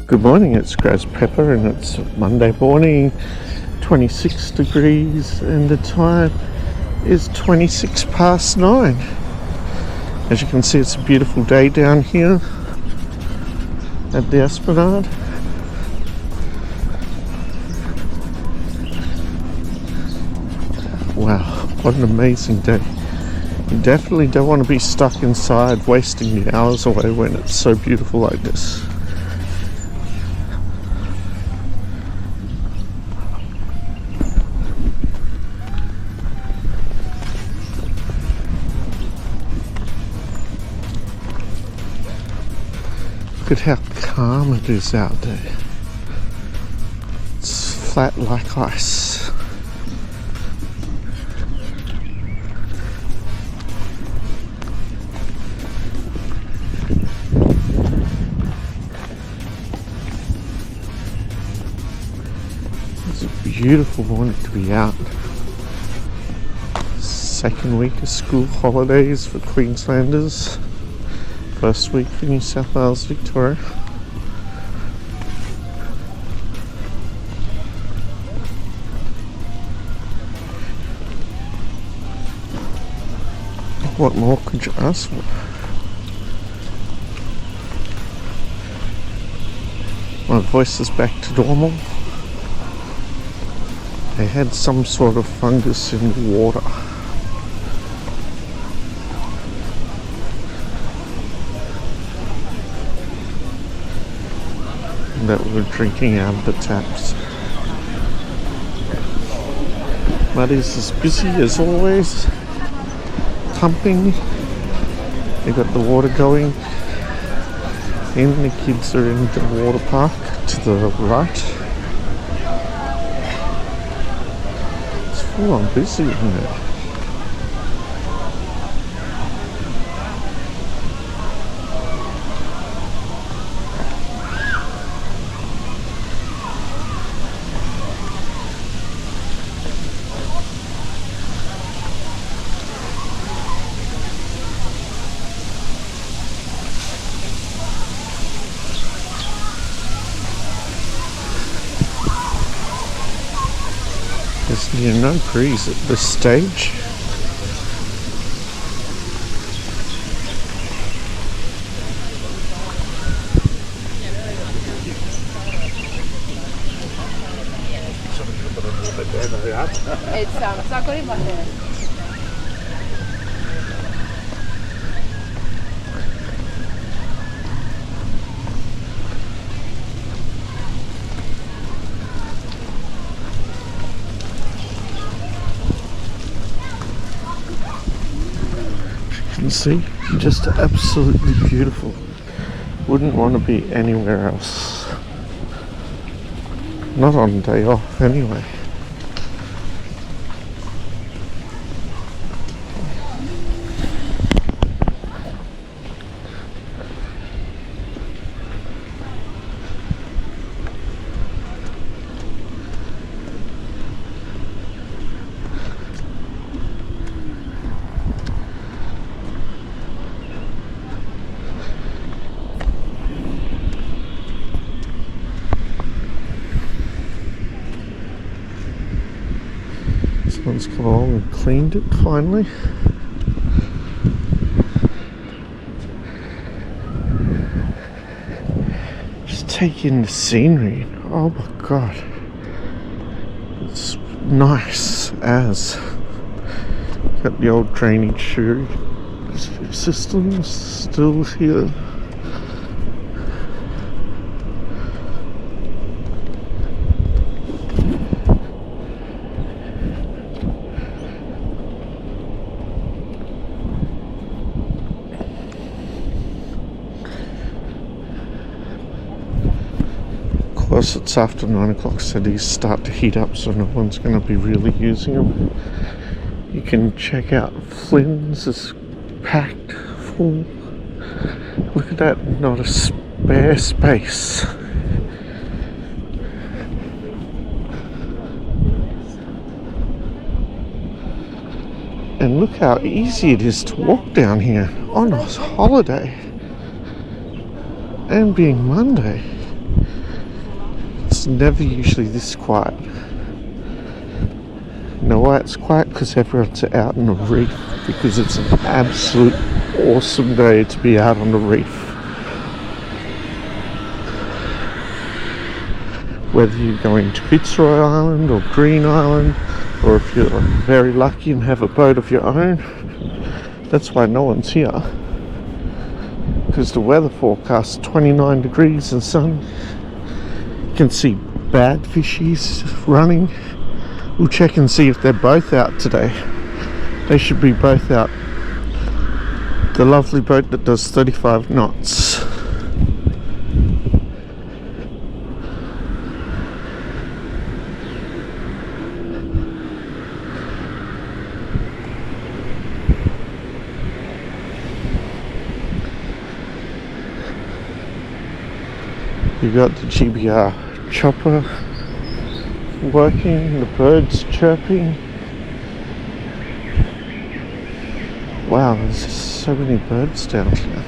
Good morning, it's Graz Pepper and it's Monday morning, 26 degrees and the time is 26 past 9. As you can see, it's a beautiful day down here at the esplanade. Wow, what an amazing day. You definitely don't want to be stuck inside wasting the hours away when it's so beautiful like this. Look at how calm it is out there. It's flat like ice. It's a beautiful morning to be out. Second week of school holidays for Queenslanders. First week for New South Wales, Victoria. What more could you ask for? My voice is back to normal. I had some sort of fungus in the water. That we're drinking out of the taps. Muddy's as busy as always, pumping. They got the water going in. The kids are in the water park to the right. It's full on busy, isn't it? There's near no breeze at this stage. See, just absolutely beautiful. Wouldn't want to be anywhere else. Not on a day off anyway. Someone's come along and cleaned it finally. Just take in the scenery. Oh my god. It's nice as. Got the old drainage system still here. Of course, it's after 9 o'clock, so these start to heat up, so no one's going to be really using them. You can check out Flynn's is packed full. Look at that, not a spare space. And look how easy it is to walk down here on a holiday and being Monday. it's never usually this quiet. You know why it's quiet? Because everyone's out on the reef, because it's an absolute awesome day to be out on the reef. Whether you're going to Fitzroy Island or Green Island, or if you're very lucky and have a boat of your own, that's why no one's here. Because the weather forecast 29 degrees and sun. You can see bad fishies running. We'll check and see if they're both out today. They should be both out. The lovely boat that does 35 knots. You got the GBR chopper working, the birds chirping. Wow, there's just so many birds down here.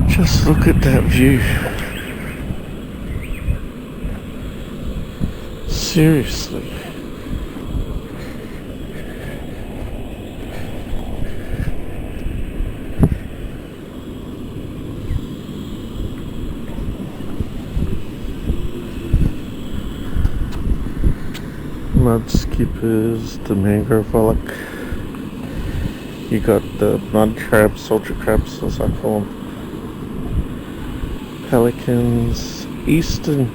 Just look at that view. Seriously. Mud skippers, the mangrove bollock. You got the mud crabs, soldier crabs as I call them. Pelicans, eastern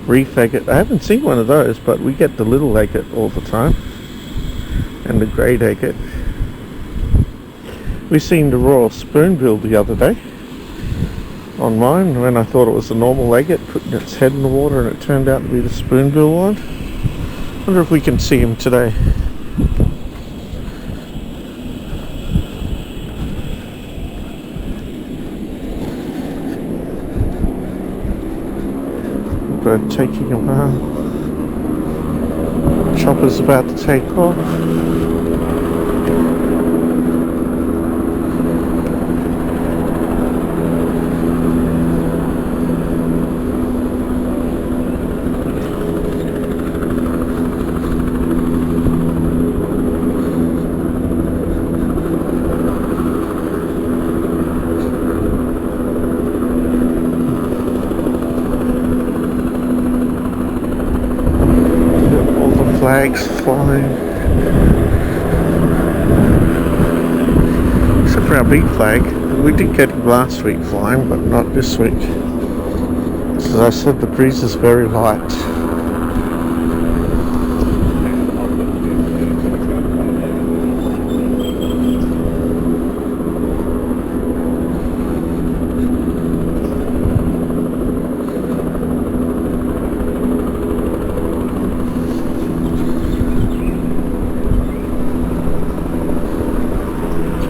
reef agate. I haven't seen one of those, but we get the little agate all the time, and the great agate. We seen the royal spoonbill the other day on mine when I thought it was a normal agate putting its head in the water, and it turned out to be the spoonbill one. Wonder if we can see him today. Bird taking a while. Chopper's about to take off. Flags flying, except for our big flag. We did get him last week flying, but not this week. As I said, the breeze is very light.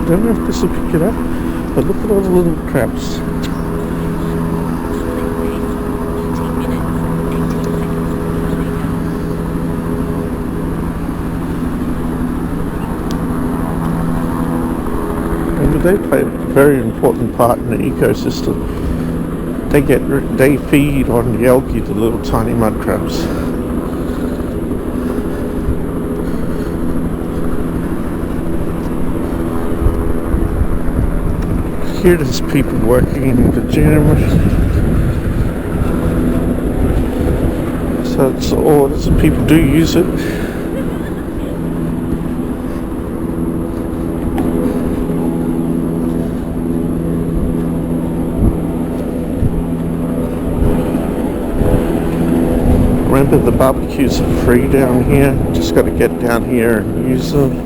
I don't know if this will pick it up, but look at all the little crabs. And they play a very important part in the ecosystem. They feed on the algae, the little tiny mud crabs. Here there's people working in the gym. So it's all, some people do use it. Remember, the barbecues are free down here. Just got to get down here and use them.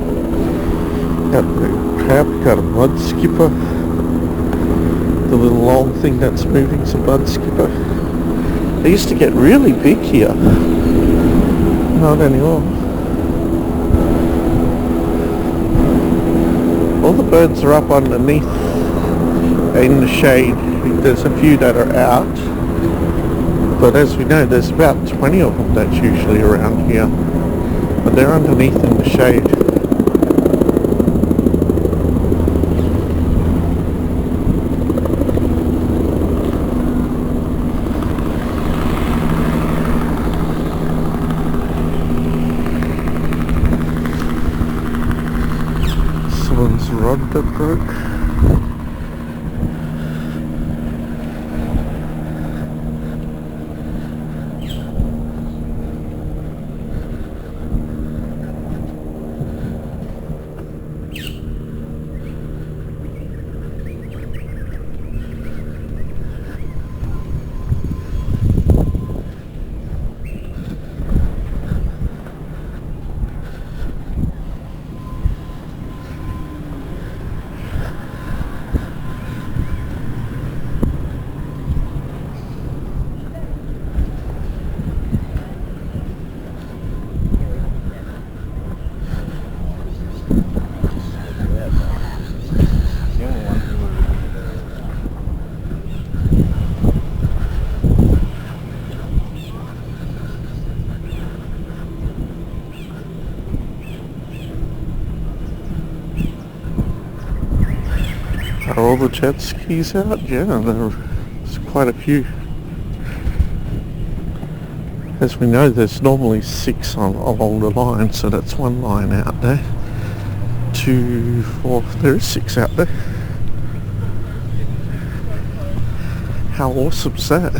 Got the crab, got a mud skipper. The little long thing that's moving is a mud skipper. They used to get really big here. not anymore. All the birds are up underneath in the shade. There's a few that are out, but as we know, there's about 20 of them that's usually around here, but they're underneath in the shade. Someone's rod that broke. Are all the jet skis out? Yeah, there's quite a few. As we know, there's normally 6 along the line, so that's one line out there. 2, 4, there is 6 out there. How awesome's that?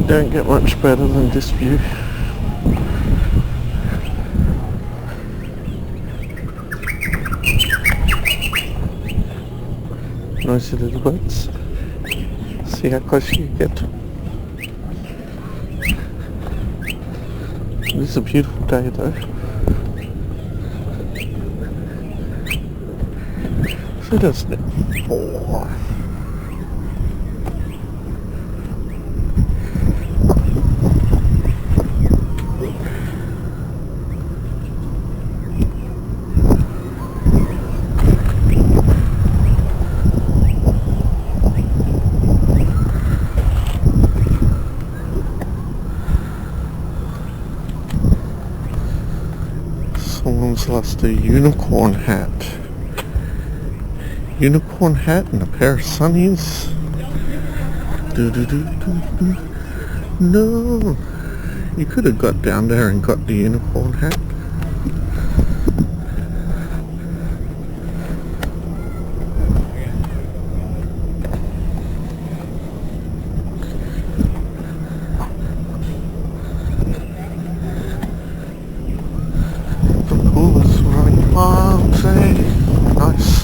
Don't get much better than this view. Noisy little birds. See how close you get. This is a beautiful day though. So doesn't it? Oh. Someone's lost a unicorn hat. Unicorn hat and a pair of sunnies. No, you could have got down there and got the unicorn hat. Nice.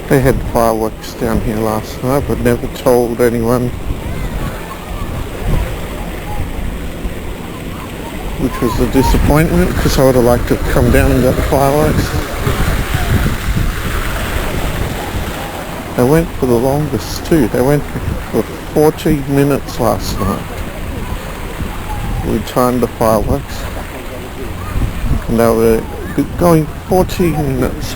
They had fireworks down here last night, but never told anyone, which was a disappointment because I would have liked to have come down and got the fireworks. They went for the longest too. They went for 14 minutes last night. We timed the fireworks and they were going 14 minutes.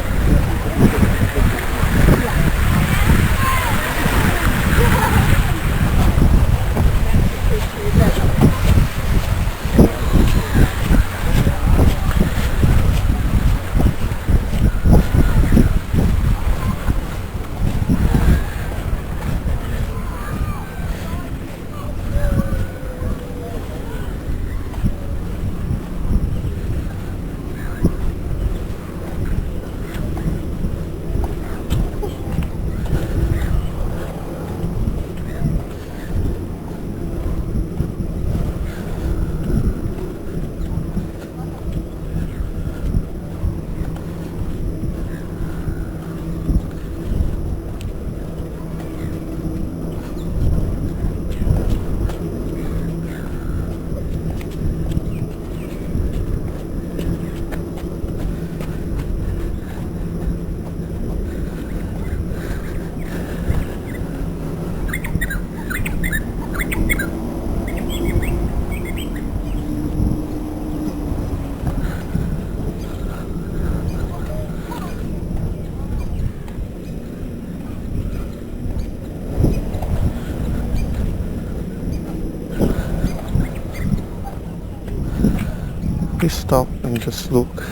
you stop and just look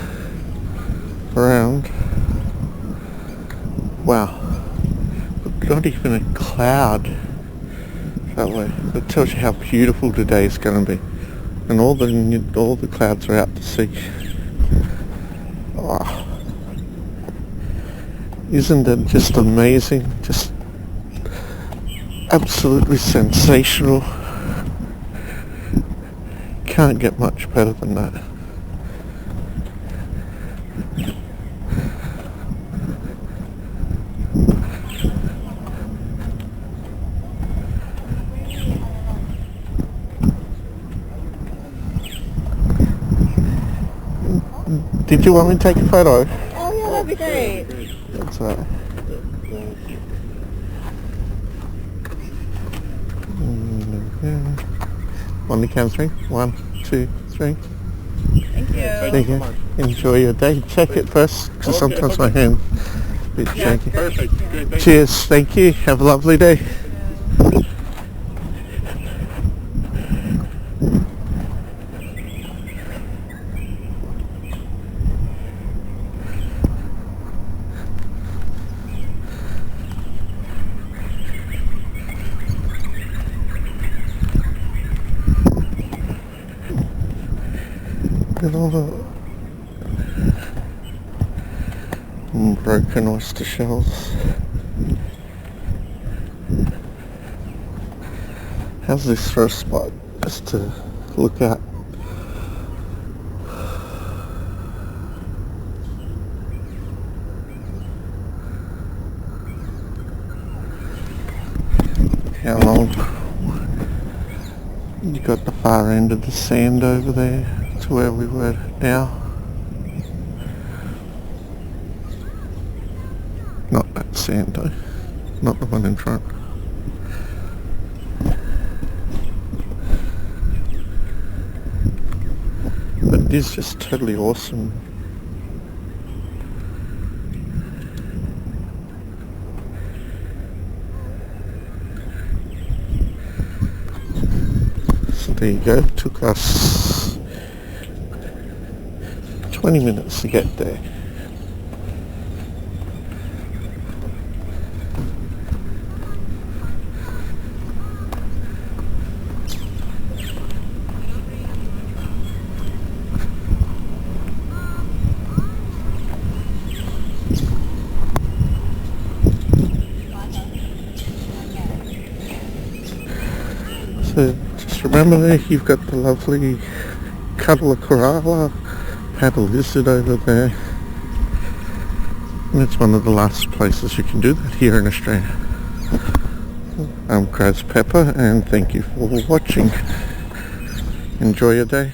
around, wow, not even a cloud that way. It tells you how beautiful today is going to be, and all the clouds are out to sea. Oh, isn't it just amazing? Just absolutely sensational. Can't get much better than that. Did you want me to take a photo? Oh yeah, that'd be great. That's right. On the count of 3. 1, 2, 3. Thank you. There you go. Enjoy your day. Check it first, because sometimes my hand a bit shaky. Perfect. Great. Cheers. Thank you. Have a lovely day. Look at all the broken oyster shells. How's this for a spot just to look at? How long? You got the far end of the sand over there to where we were now. Not that sand though, not the one in front. But it is just totally awesome. So there you go, it took us 20 minutes to get there. So just remember there, you've got the lovely cuddler koala, paddle lizard over there. And it's one of the last places you can do that here in Australia. I'm Kraz Pepper, and thank you for watching. Enjoy your day.